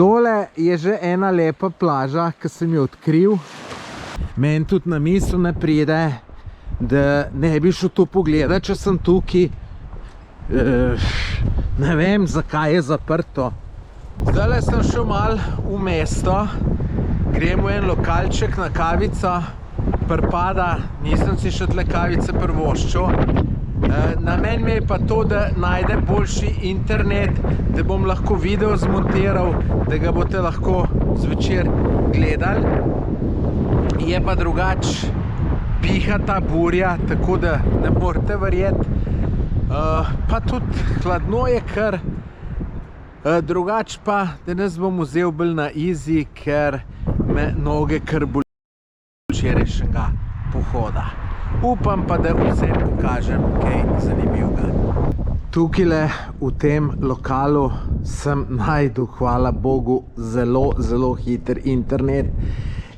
Tole je že ena lepa plaža, ki sem jo odkril. Meni tudi na misel ne pride, da ne bi šel to pogledati, če sem tukaj. Ne vem, zakaj je zaprto. Zdajle sem šel malo v mesto, grem v en lokalček na kavico, pripada, nisem si še tle kavice privoščil. Namen mi je pa to, da najdem boljši internet, da bom lahko video zmontiral, da ga boste lahko zvečer gledali. Je pa drugač piha ta burja, tako da ne morete verjeti. Pa tudi hladno je kar. Drugač pa danes bom vzel bolj na easy, ker me noge kar boli včerajšnjega pohoda. Upam pa, da vsem pokažem kaj zanimivega. Tukajle v tem lokalu sem najdel, hvala Bogu, zelo hiter internet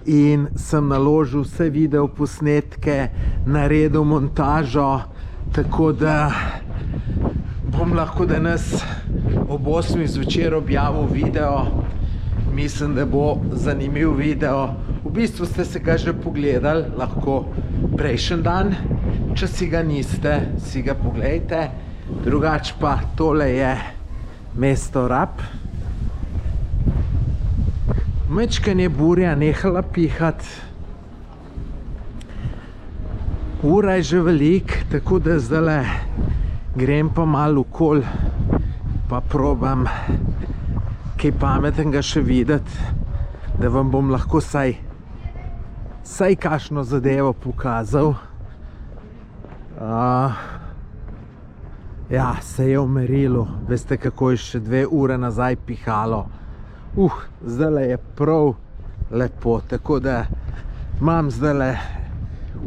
in sem naložil vse video posnetke, naredil montažo, tako da bom lahko danes ob 8 zvečer objavil video. Mislim, da bo zanimiv video. V bistvu ste se ga že pogledali, lahko prejšnji dan. Če si ga niste, si ga pogledajte. Drugač pa tole je mesto Rab. Majčkeno je burja nehala pihati. Ura je že veliko, tako da zdajle grem pa malo okoli, pa probam kaj pametnega še videti, da vam bom lahko saj kakšno zadevo pokazal. Ja, se je umerilu. Veste, kako je še 2 ure nazaj pihalo. Zdajle je prav lepo, tako da imam zdajle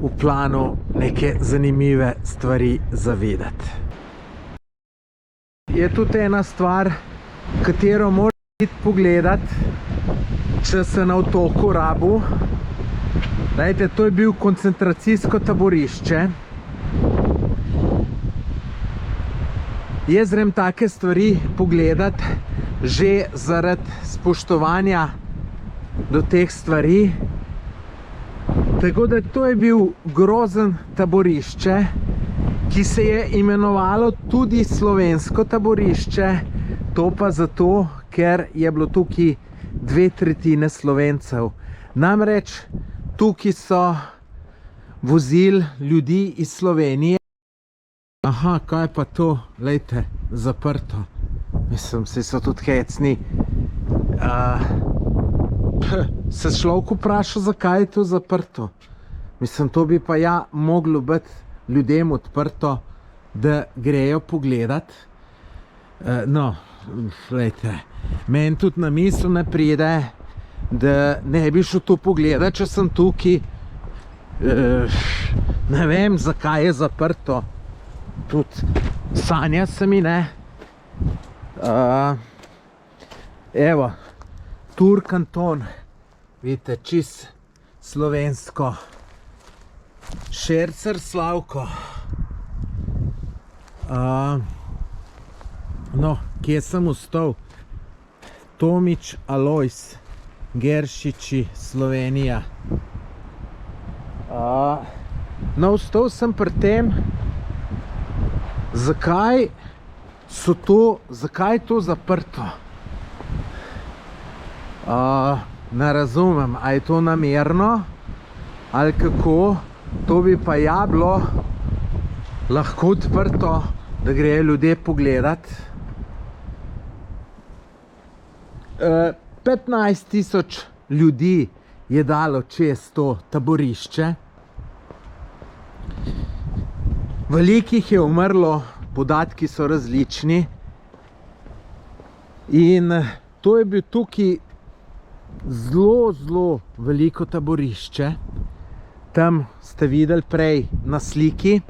v planu neke zanimive stvari za videti. Je tudi ena stvar, katero moram iti pogledati, če se na otoku Rabu. Dajte, to je bil koncentracijsko taborišče. Jaz grem take stvari pogledati že zaradi spoštovanja do teh stvari. Tako da to je bil grozen taborišče, ki se je imenovalo tudi slovensko taborišče. To pa zato, ker je bilo tukaj 2/3 Slovencev. Namreč tukaj so vozili ljudi iz Slovenije. Aha, kaj pa to? Lejte, zaprto. Mislim, vsi so tudi hecni. Se človek vpraša, zakaj je to zaprto? Mislim, to bi pa ja moglo biti ljudem odprto, da grejo pogledat. No, lejte, meni tudi na misel ne pride, da ne bi šel to pogledat, če sem tukaj. Ne vem, zakaj je zaprto. Tudi sanja se mi ne. Evo, Turkanton, vidite, čist slovensko. Šercer Slavko. No, kje sem ostal? Tomič Alojs, Geršiči, Slovenija. No, ostal sem pri tem, zakaj je to zaprto? Ne razumem, a je to namerno ali kako. To bi pa ja bilo lahko odprto, da grejo ljudje pogledat. 15.000 ljudi je dalo čez to taborišče. Veliko jih je umrlo, podatki so različni. In to je bil tukaj zelo veliko taborišče. Tam ste videli prej na sliki.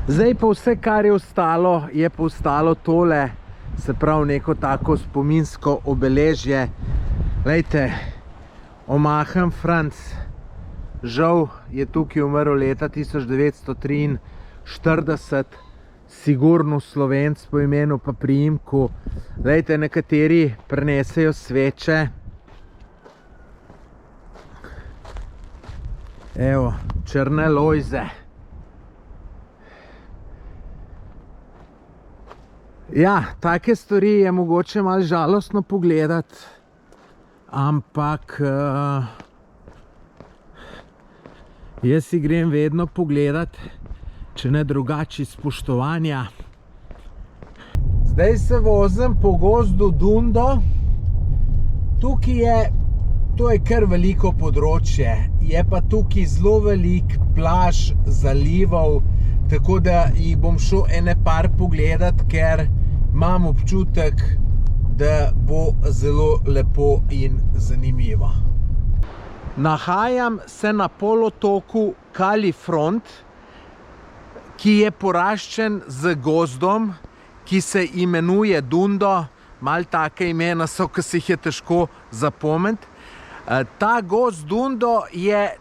Zdaj pa vse, kar je pa ostalo tole, se pravi neko tako spominsko obeležje. Glejte, Omahen Franc, žal je tukaj umrl leta 1943, sigurno Slovenc po imenu pa priimku. Glejte, nekateri prinesejo sveče. Evo, črne lojze. Ja, take stvari je mogoče malo žalostno pogledati, ampak jaz si grem vedno pogledat, če ne drugače iz spoštovanja. Zdaj se vozim po gozdu Dundo. Tukaj to je kar veliko področje. Je pa tukaj zelo velik plaž, zalivov, tako da jih bom šel ene par pogledat, ker imam občutek, da bo zelo lepo in zanimivo. Nahajam se na polotoku Kalifront, ki je poraščen z gozdom, ki se imenuje Dundo. Malo take imena so, ki si jih je težko zapomniti. Ta gozd Dundo je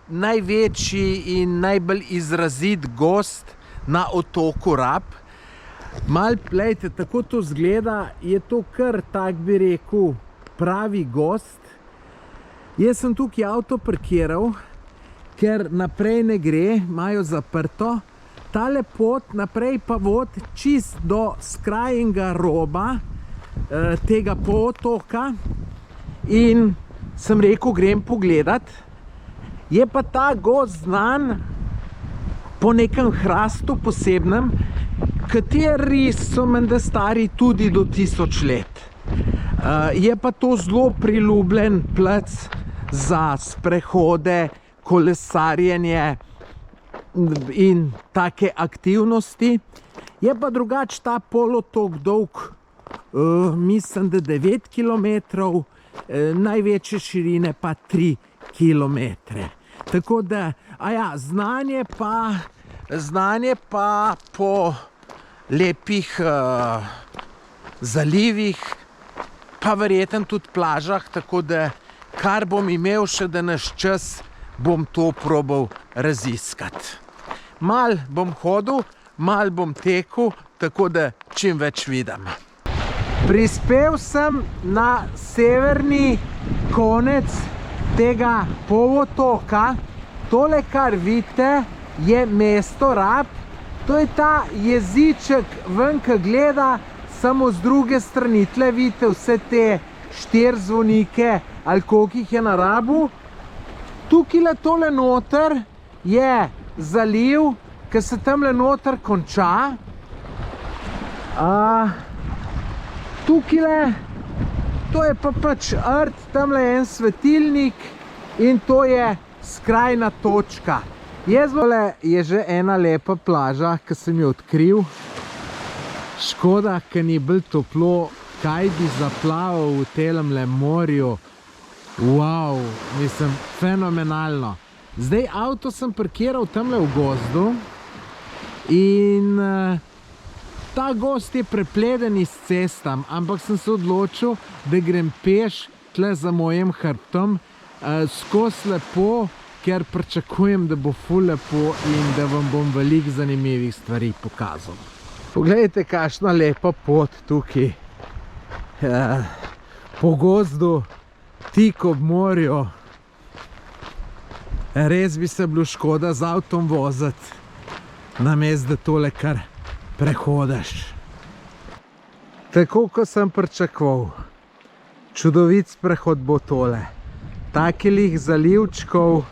največji in najbolj izrazit gozd na otoku Rab. Malo, glejte, tako to izgleda, je to kar, tak bi rekel, pravi gozd. Jaz sem tukaj avto parkiral, ker naprej ne gre, imajo zaprto. Tale pot naprej pa vodi čist do skrajnega roba tega polotoka in sem rekel, grem pogledat. Je pa ta gozd znan po nekem hrastu posebnem, kateri so menda stari tudi do 1000 let. Je pa to zelo priljubljen plac za sprehode, kolesarjenje in take aktivnosti. Je pa drugače ta polotok dolg, mislim, da 9 km, največje širine pa 3 km. Tako da, znanje pa po lepih zalivih, pa verjetno tudi plažah, tako da kar bom imel še danes čas, bom to probal raziskati. Mal bom hodil, mal bom tekel, tako da čim več vidim. Prispel sem na severni konec tega polotoka. Tole, kar vidite, je mesto Rab. To je ta jeziček ven, ki gleda, samo z druge strani. Tle vidite vse te 4 zvonike, ali koliko jih je na Rabu. Tukaj tole noter je zaliv, ki se tamle noter konča. Tukaj, to je pa pač rt, tamle je en svetilnik in to je skrajna točka. Tole je že ena lepa plaža, ki sem jo odkril. Škoda, ker ni bolj toplo, kaj bi zaplaval v telemle morju. Wow, mislim, fenomenalno. Zdaj avto sem parkiral tamle v gozdu in ta gozd je prepleden s cestam, ampak sem se odločil, da grem peš tle za mojim hrbtom skozi lepo, ker pričakujem, da bo ful lepo in da vam bom veliko zanimivih stvari pokazal. Poglejte, kakšna lepa pot tukaj po gozdu, tik ob morju. Res bi se bilo škoda z avtom voziti, namesto da tole kar prehodiš. Tako, kot sem pričakoval, čudovit sprehod bo tole. Takih zalivčkov,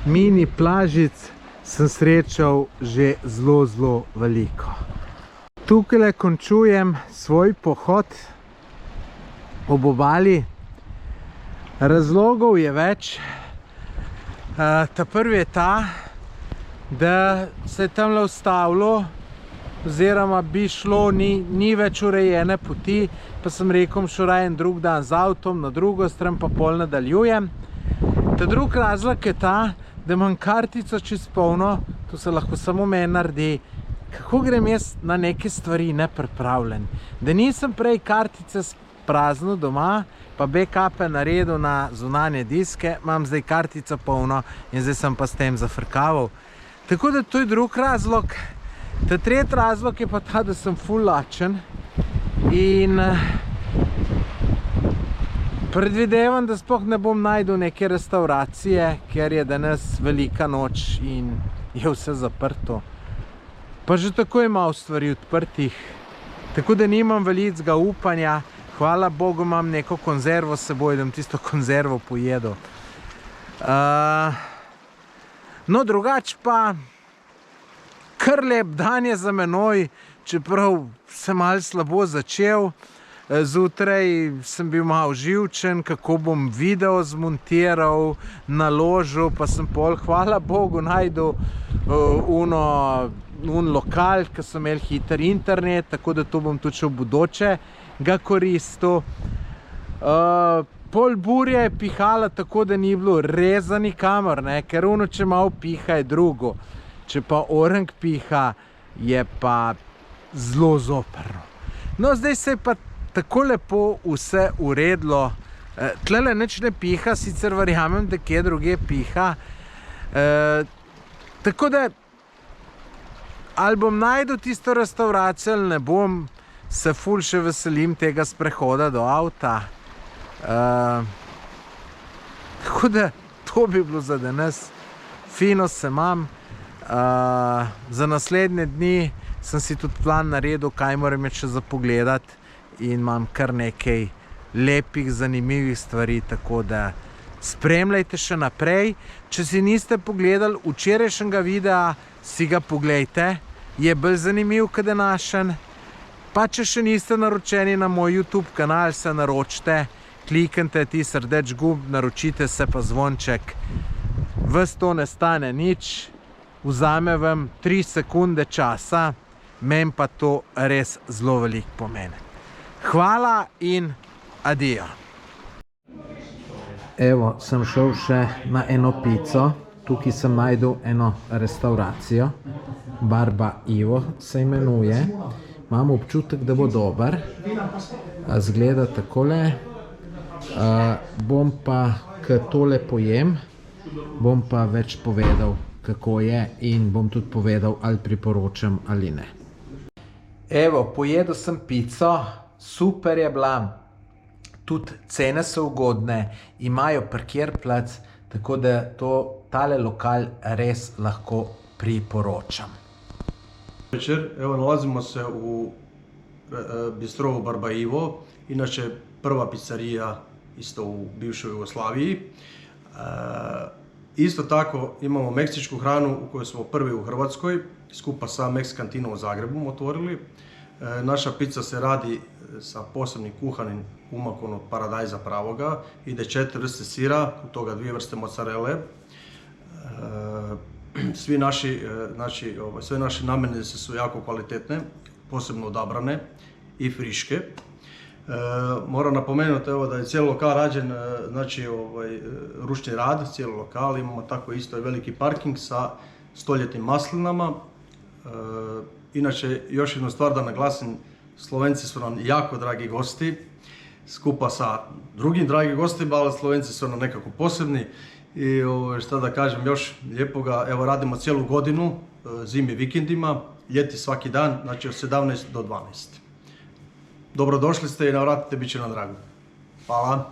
mini plažic sem srečal že zelo veliko. Tukaj končujem svoj pohod ob obali. Razlogov je več. Ta prvi je ta, da se je tamle ustavilo, oziroma bi šlo, ni več urejene poti, pa sem rekel, šel raje en drug dan z avtom, na drugo stran pa pol nadaljujem. Ta drug razlog je ta, da imam kartico čez polno, to se lahko samo meni naredi. Kako grem jaz na neke stvari nepripravljen? Da nisem prej kartice prazno doma, pa backupe naredil na zunanje diske, imam zdaj kartico polno in zdaj sem pa s tem zafrkaval. Tako da to je drug razlog. Ta tretji razlog je pa ta, da sem ful lačen in predvidevam, da sploh ne bom najdel neke restauracije, ker je danes velika noč in je vse zaprto. Pa že tako je malo stvari odprtih, tako da nimam velikega upanja. Hvala Bogu imam neko konzervo s seboj, da bom tisto konzervo pojedel. No, drugač pa kar lep dan je za menoj, čeprav sem malo slabo začel. Zjutraj sem bil malo živčen, kako bom video zmontiral, naložil, pa sem pol, hvala Bogu, najdel un lokal, ki so imeli hiter internet, tako da to bom tudi še v bodoče ga koristil. Pol burje je pihala tako, da ni bilo reza nikamor, ker če malo piha je drugo. Če pa orang piha, je pa zelo zoprno. No, zdaj se je pa tako lepo vse uredilo. Tlele nič ne piha, sicer verjamem, da kje druge piha. Tako da, ali bom najdel tisto restauracijo ali ne bom, se ful še veselim tega sprehoda do avta. Tako da, to bi bilo za danes. Fino se imam. Za naslednje dni sem si tudi plan naredil, kaj moram še za pogledati in imam kar nekaj lepih, zanimivih stvari, tako da spremljajte še naprej. Če si niste pogledali včerajšnjega videa, si ga poglejte, je bolj zanimiv kot današnji. Pa če še niste naročeni na moj YouTube kanal, se naročite, kliknite ti srdeč gumb, naročite se pa zvonček. Ves to ne stane nič, vzame vam 3 sekunde časa, meni pa to res zelo veliko pomeni. Hvala in adijo. Evo, sem šel še na eno pico, tukaj sem najdel eno restauracijo, Barba Ivo se imenuje. Imam občutek, da bo dober, zgleda takole. Bom pa, ko tole pojem, bom pa več povedal, kako je in bom tudi povedal, ali priporočam ali ne. Evo, pojedel sem pico, super je bila, tudi cene so ugodne, imajo parkirplac, tako da tale lokal res lahko priporočam. Večer, evo nalazimo se u bistrovu Barba Ivo, inače prva pizzerija isto u bivšoj Jugoslaviji. Isto tako imamo meksičku hranu u kojoj smo prvi u Hrvatskoj, skupa sa Mex kantinom u Zagrebu otvorili. Naša pizza se radi sa posebnim kuhanim umakom od paradajza pravoga, ide 4 vrste sira, od toga 2 vrste mozzarelle. Sve naše namirnice su jako kvalitetne, posebno odabrane i friške. Moram napomenuti da je cijeli lokal rađen, ručni rad, cijeli lokal, imamo tako isto i veliki parking sa stoljetnim maslinama. Inače, još jednu stvar da naglasim, Slovenci su nam jako dragi gosti, skupa sa drugim dragim gostima, ali Slovenci su nam nekako posebni. I šta da kažem još lijepoga, evo radimo cijelu godinu, zimi vikendima, ljeti svaki dan, znači od 17 do 12. Dobrodošli ste i navratite, bit će nam drago. Hvala.